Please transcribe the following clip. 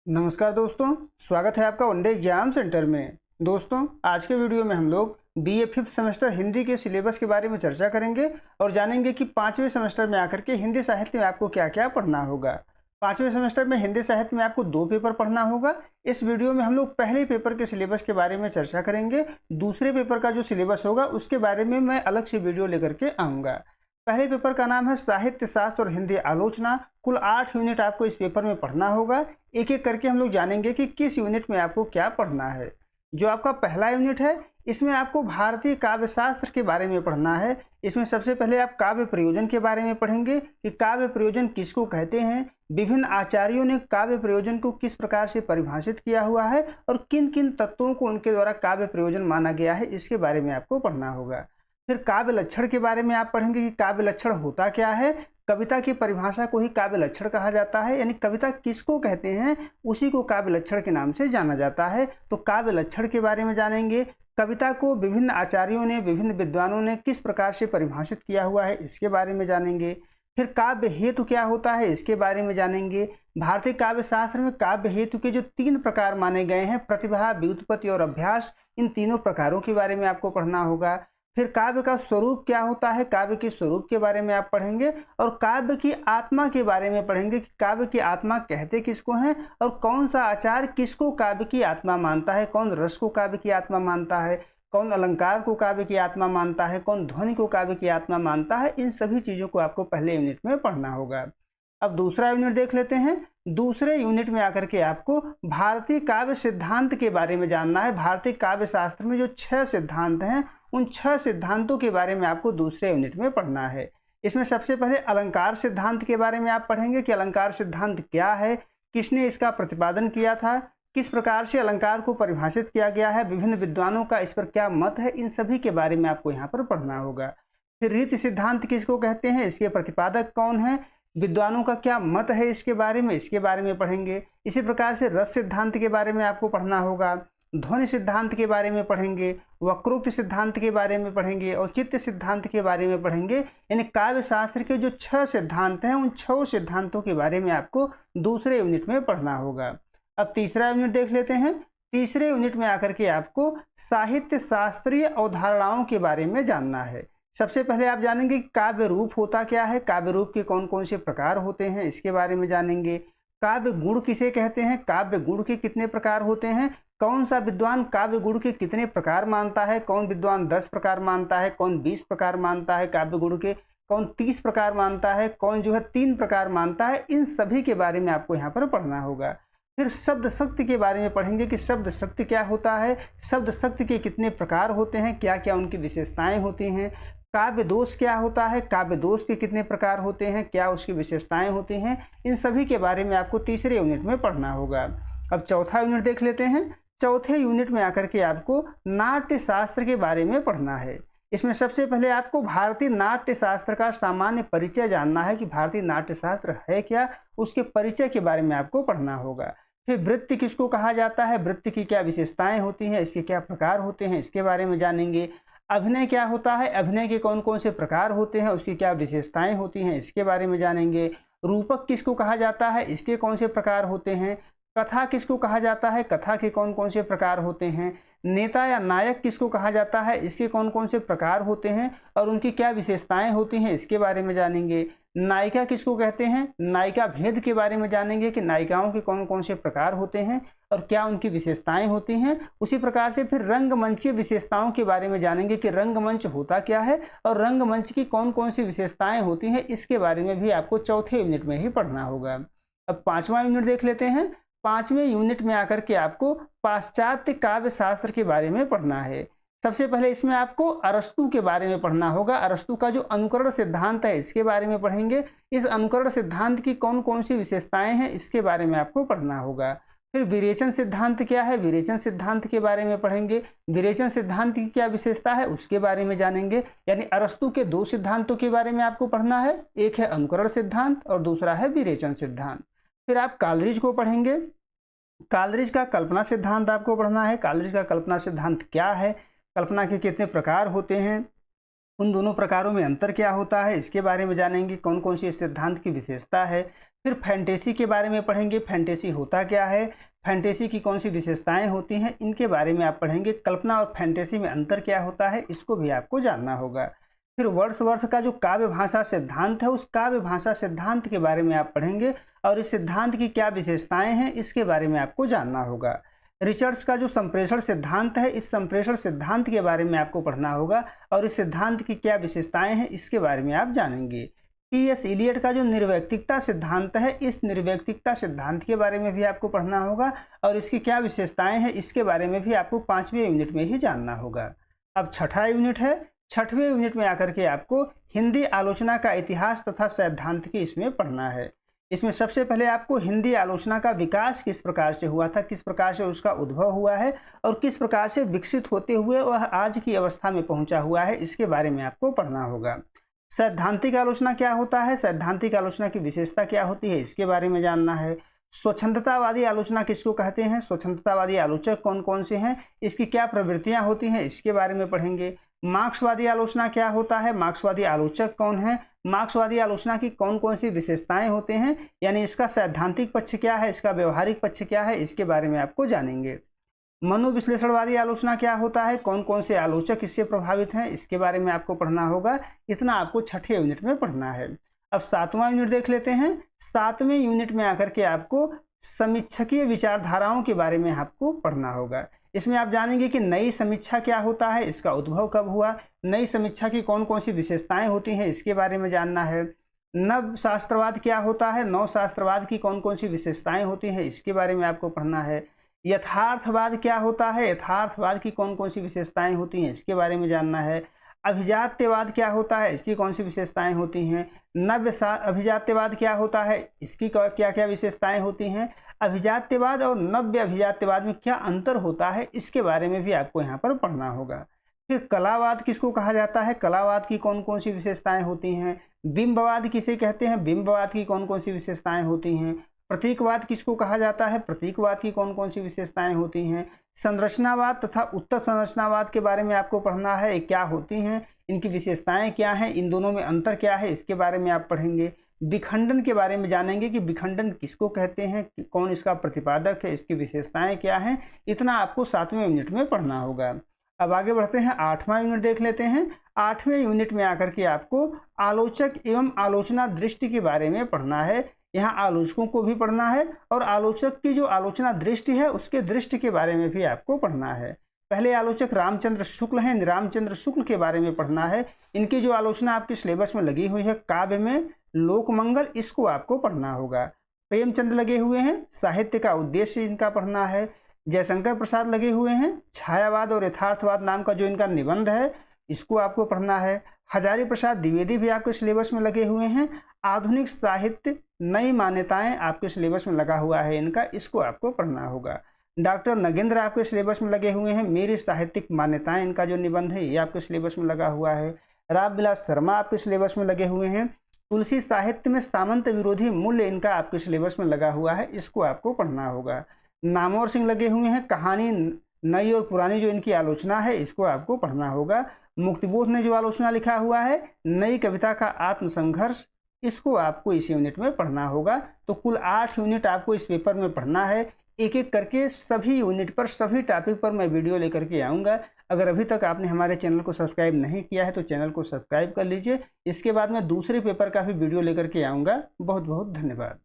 नमस्कार दोस्तों, स्वागत है आपका वनडे एग्जाम सेंटर में। दोस्तों, आज के वीडियो में हम लोग बीए 5th सेमेस्टर हिंदी के सिलेबस के बारे में चर्चा करेंगे और जानेंगे कि 5वें सेमेस्टर में आकर के हिंदी साहित्य में आपको क्या क्या पढ़ना होगा। 5वें सेमेस्टर में हिंदी साहित्य में आपको 2 पेपर पढ़ना होगा। इस वीडियो में हम लोग पहले पेपर के सिलेबस के बारे में चर्चा करेंगे। दूसरे पेपर का जो सिलेबस होगा उसके बारे में मैं अलग से वीडियो लेकर के आऊँगा। पहले पेपर का नाम है साहित्य शास्त्र और हिंदी आलोचना। कुल 8 यूनिट आपको इस पेपर में पढ़ना होगा। एक एक करके हम लोग जानेंगे कि किस यूनिट में आपको क्या पढ़ना है। जो आपका पहला यूनिट है, इसमें आपको भारतीय काव्य शास्त्र के बारे में पढ़ना है। इसमें सबसे पहले आप काव्य प्रयोजन के बारे में पढ़ेंगे कि काव्य प्रयोजन किसको कहते हैं, विभिन्न आचार्यों ने काव्य प्रयोजन को किस प्रकार से परिभाषित किया हुआ है और किन किन तत्वों को उनके द्वारा काव्य प्रयोजन माना गया है, इसके बारे में आपको पढ़ना होगा। फिर काव्य लक्षण के बारे में आप पढ़ेंगे कि काव्य लक्षण होता क्या है। कविता की परिभाषा को ही काव्य लक्षण कहा जाता है, यानी कविता किसको कहते हैं उसी को काव्य लक्षण के नाम से जाना जाता है। तो काव्य लक्षण के बारे में जानेंगे। कविता को विभिन्न आचार्यों ने, विभिन्न विद्वानों ने किस प्रकार से परिभाषित किया हुआ है, इसके बारे में जानेंगे। फिर काव्य हेतु क्या होता है, इसके बारे में जानेंगे। भारतीय काव्य शास्त्र में काव्य हेतु के जो 3 प्रकार माने गए हैं, प्रतिभा, व्युत्पत्ति और अभ्यास, इन तीनों प्रकारों के बारे में आपको पढ़ना होगा। फिर काव्य का स्वरूप क्या होता है, काव्य के स्वरूप के बारे में आप पढ़ेंगे और काव्य की आत्मा के बारे में पढ़ेंगे कि काव्य की आत्मा कहते किसको हैं और कौन सा आचार किसको काव्य की आत्मा मानता है, कौन रस को काव्य की आत्मा मानता है, कौन अलंकार को काव्य की आत्मा मानता है, कौन ध्वनि को काव्य की आत्मा मानता है। इन सभी चीज़ों को आपको पहले यूनिट में पढ़ना होगा। अब दूसरा यूनिट देख लेते हैं। दूसरे यूनिट में आकर के आपको भारतीय काव्य सिद्धांत के बारे में जानना है। भारतीय काव्य शास्त्र में जो 6 सिद्धांत हैं, उन 6 सिद्धांतों के बारे में आपको दूसरे यूनिट में पढ़ना है। इसमें सबसे पहले अलंकार सिद्धांत के बारे में आप पढ़ेंगे कि अलंकार सिद्धांत क्या है, किसने इसका प्रतिपादन किया था, किस प्रकार से अलंकार को परिभाषित किया गया है, विभिन्न विद्वानों का इस पर क्या मत है, इन सभी के बारे में आपको यहाँ पर पढ़ना होगा। फिर रीति सिद्धांत किसको कहते हैं, इसके प्रतिपादक कौन है, विद्वानों का क्या मत है इसके बारे में पढ़ेंगे। इसी प्रकार से रस सिद्धांत के बारे में आपको पढ़ना होगा, ध्वनि सिद्धांत के बारे में पढ़ेंगे, वक्रोक्ति सिद्धांत के बारे में पढ़ेंगे और चित्त सिद्धांत के बारे में पढ़ेंगे। यानी काव्य शास्त्र के जो 6 सिद्धांत हैं, उन 6 सिद्धांतों के बारे में आपको दूसरे यूनिट में पढ़ना होगा। अब तीसरा यूनिट देख लेते हैं। तीसरे यूनिट में आकर के आपको साहित्य शास्त्रीय अवधारणाओं के बारे में जानना है। सबसे पहले आप जानेंगे कि काव्य रूप होता क्या है, काव्य रूप के कौन कौन से प्रकार होते हैं, इसके बारे में जानेंगे। काव्य गुण किसे कहते हैं, काव्य गुण के कितने प्रकार होते हैं, कौन सा विद्वान काव्य गुण के कितने प्रकार मानता है, कौन विद्वान 10 प्रकार मानता है, कौन 20 प्रकार मानता है काव्य गुण के, कौन 30 प्रकार मानता है, कौन जो है 3 प्रकार मानता है। इन सभी के बारे में आपको यहाँ पर पढ़ना होगा। फिर शब्द शक्ति के बारे में पढ़ेंगे कि शब्द शक्ति क्या होता है, शब्द शक्ति के कितने प्रकार होते हैं, क्या क्या उनकी विशेषताएं होती हैं। काव्य दोष क्या होता है, काव्य दोष के कितने प्रकार होते हैं, क्या उसकी विशेषताएं होती हैं। इन सभी के बारे में आपको तीसरे यूनिट में पढ़ना होगा। अब चौथा यूनिट देख लेते हैं। चौथे यूनिट में आकर के आपको नाट्य शास्त्र के बारे में पढ़ना है। इसमें सबसे पहले आपको भारतीय नाट्य शास्त्र का सामान्य परिचय जानना है कि भारतीय नाट्य शास्त्र है क्या, उसके परिचय के बारे में आपको पढ़ना होगा। फिर वृत्ति किसको कहा जाता है, वृत्ति की क्या विशेषताएं होती हैं, इसके क्या प्रकार होते हैं, इसके बारे में जानेंगे। अभिनय क्या होता है, अभिनय के कौन कौन से प्रकार होते हैं, उसकी क्या विशेषताएं होती हैं, इसके बारे में जानेंगे। रूपक किसको कहा जाता है, इसके कौन से प्रकार होते हैं। कथा किसको कहा जाता है, कथा के कौन कौन से प्रकार होते हैं। नेता या नायक किसको कहा जाता है, इसके कौन कौन से प्रकार होते हैं और उनकी क्या विशेषताएं होती हैं, इसके बारे में जानेंगे। नायिका किसको कहते हैं, नायिका भेद के बारे में जानेंगे कि नायिकाओं के कौन कौन से प्रकार होते हैं और क्या उनकी विशेषताएं होती हैं। उसी प्रकार से फिर रंगमंचीय विशेषताओं के बारे में जानेंगे कि रंगमंच होता क्या है और रंगमंच की कौन कौन सी विशेषताएं होती हैं, इसके बारे में भी आपको चौथे यूनिट में ही पढ़ना होगा। अब 5वां यूनिट देख लेते हैं। 5वें यूनिट में आकर के आपको पाश्चात्य काव्य शास्त्र के बारे में पढ़ना है। सबसे पहले इसमें आपको अरस्तु के बारे में पढ़ना होगा। अरस्तु का जो अनुकरण सिद्धांत है, इसके बारे में पढ़ेंगे। इस अनुकरण सिद्धांत की कौन कौन सी विशेषताएं हैं, इसके बारे में आपको पढ़ना होगा। फिर विरेचन सिद्धांत क्या है, विरेचन सिद्धांत के बारे में पढ़ेंगे। विरेचन सिद्धांत की क्या विशेषता है, उसके बारे में जानेंगे। यानी अरस्तु के 2 सिद्धांतों के बारे में आपको पढ़ना है, एक है अनुकरण सिद्धांत और दूसरा है विरेचन सिद्धांत। फिर आप कालरीज को पढ़ेंगे। कालरीज का कल्पना सिद्धांत आपको पढ़ना है। कालरीज का कल्पना सिद्धांत क्या है, कल्पना के कितने प्रकार होते हैं, उन दोनों प्रकारों में अंतर क्या होता है इसके बारे में जानेंगे, कौन कौन सी इस सिद्धांत की विशेषता है। फिर फैंटेसी के बारे में पढ़ेंगे, फैंटेसी होता क्या है, फैंटेसी की कौन सी विशेषताएं होती हैं, इनके बारे में आप पढ़ेंगे। कल्पना और फैंटेसी में अंतर क्या होता है इसको भी आपको जानना होगा। फिर वर्ड्सवर्थ का जो काव्य भाषा सिद्धांत है, उस काव्य भाषा सिद्धांत के बारे में आप पढ़ेंगे और इस सिद्धांत की क्या विशेषताएं हैं इसके बारे में आपको जानना होगा। रिचर्ड्स का जो संप्रेषण सिद्धांत है, इस संप्रेषण सिद्धांत के बारे में आपको पढ़ना होगा और इस सिद्धांत की क्या विशेषताएं हैं इसके बारे में आप जानेंगे। टी.एस. इलियट का जो निर्वैयक्तिकता सिद्धांत है, इस निर्वैयक्तिकता सिद्धांत के बारे में भी आपको पढ़ना होगा और इसकी क्या विशेषताएं हैं इसके बारे में भी आपको 5वें यूनिट में ही जानना होगा। अब छठा यूनिट है, 6वें यूनिट में आकर के आपको हिंदी आलोचना का इतिहास तथा सैद्धांतिकी इसमें पढ़ना है। इसमें सबसे पहले आपको हिंदी आलोचना का विकास किस प्रकार से हुआ था, किस प्रकार से उसका उद्भव हुआ है और किस प्रकार से विकसित होते हुए वह आज की अवस्था में पहुंचा हुआ है, इसके बारे में आपको पढ़ना होगा। सैद्धांतिक आलोचना क्या होता है, सैद्धांतिक आलोचना की विशेषता क्या होती है, इसके बारे में जानना है। स्वच्छंदतावादी आलोचना किसको कहते हैं, स्वच्छंदतावादी आलोचक कौन कौन से हैं, इसकी क्या प्रवृत्तियां होती हैं, इसके बारे में पढ़ेंगे। मार्क्सवादी आलोचना क्या होता है, मार्क्सवादी आलोचक कौन है, मार्क्सवादी आलोचना की कौन कौन सी विशेषताएं होते हैं, यानी इसका सैद्धांतिक पक्ष क्या है, इसका व्यवहारिक पक्ष क्या है, इसके बारे में आपको जानेंगे। मनोविश्लेषणवादी आलोचना क्या होता है, कौन कौन से आलोचक इससे प्रभावित हैं, इसके बारे में आपको पढ़ना होगा। इतना आपको छठे यूनिट में पढ़ना है। अब 7वां यूनिट देख लेते हैं। 7वें यूनिट में आकर के आपको समीक्षकीय विचारधाराओं के बारे में आपको पढ़ना होगा। इसमें आप जानेंगे कि नई समीक्षा क्या होता है, इसका उद्भव कब हुआ, नई समीक्षा की कौन कौन सी विशेषताएं होती हैं, इसके बारे में जानना है। नव शास्त्रवाद क्या होता है, नव शास्त्रवाद की कौन कौन सी विशेषताएं होती हैं, इसके बारे में आपको पढ़ना है। यथार्थवाद क्या होता है, यथार्थवाद की कौन कौन सी विशेषताएं होती हैं, इसके बारे में जानना है। अभिजात्यवाद क्या होता है, इसकी कौन सी विशेषताएं होती हैं। अभिजात्यवाद क्या होता है, इसकी क्या क्या विशेषताएं होती हैं। अभिजात्यवाद और नव्य अभिजात्यवाद में क्या अंतर होता है, इसके बारे में भी आपको यहाँ पर पढ़ना होगा। फिर कलावाद किसको कहा जाता है, कलावाद की कौन कौन सी विशेषताएं होती हैं। बिंबवाद किसे कहते हैं, बिंबवाद की कौन कौन सी विशेषताएं होती हैं। प्रतीकवाद किसको कहा जाता है, प्रतीकवाद की कौन कौन सी विशेषताएं होती हैं। संरचनावाद तथा उत्तर संरचनावाद के बारे में आपको पढ़ना है, क्या होती हैं, इनकी विशेषताएं क्या हैं, इन दोनों में अंतर क्या है, इसके बारे में आप पढ़ेंगे। विखंडन के बारे में जानेंगे कि विखंडन किसको कहते हैं, कौन इसका प्रतिपादक है, इसकी विशेषताएं क्या हैं, इतना आपको 7वें यूनिट में पढ़ना होगा। अब आगे बढ़ते हैं, 8वां यूनिट देख लेते हैं। 8वें यूनिट में आकर के आपको आलोचक एवं आलोचना दृष्टि के बारे में पढ़ना है। यहाँ आलोचकों को भी पढ़ना है और आलोचक की जो आलोचना दृष्टि है उसके दृष्टि के बारे में भी आपको पढ़ना है। पहले आलोचक रामचंद्र शुक्ल हैं, रामचंद्र शुक्ल के बारे में पढ़ना है। इनकी जो आलोचना आपके सिलेबस में लगी हुई है काव्य में लोकमंगल, इसको आपको पढ़ना होगा। प्रेमचंद लगे हुए हैं, साहित्य का उद्देश्य इनका पढ़ना है। जयशंकर प्रसाद लगे हुए हैं, छायावाद और यथार्थवाद नाम का जो इनका निबंध है इसको आपको पढ़ना है। हजारी प्रसाद द्विवेदी भी आपके सिलेबस में लगे हुए हैं। आधुनिक साहित्य नई मान्यताएं आपके सिलेबस में लगा हुआ है इनका, इसको आपको पढ़ना होगा। डॉक्टर नगेंद्र आपके सिलेबस में लगे हुए हैं, मेरी साहित्यिक मान्यताएं इनका जो निबंध है ये आपके सिलेबस में लगा हुआ है। रामविलास शर्मा आपके सिलेबस में लगे हुए हैं। तुलसी साहित्य में सामंत विरोधी मूल्य इनका आपके सिलेबस में लगा हुआ है, इसको आपको पढ़ना होगा। नामवर सिंह लगे हुए हैं, कहानी नई और पुरानी जो इनकी आलोचना है इसको आपको पढ़ना होगा। मुक्तिबोध ने जो आलोचना लिखा हुआ है नई कविता का आत्मसंघर्ष, इसको आपको इस यूनिट में पढ़ना होगा। तो कुल 8 यूनिट आपको इस पेपर में पढ़ना है। एक एक करके सभी यूनिट पर, सभी टॉपिक पर मैं वीडियो लेकर के आऊँगा। अगर अभी तक आपने हमारे चैनल को सब्सक्राइब नहीं किया है तो चैनल को सब्सक्राइब कर लीजिए। इसके बाद मैं दूसरे पेपर का भी वीडियो लेकर के आऊँगा। बहुत बहुत धन्यवाद।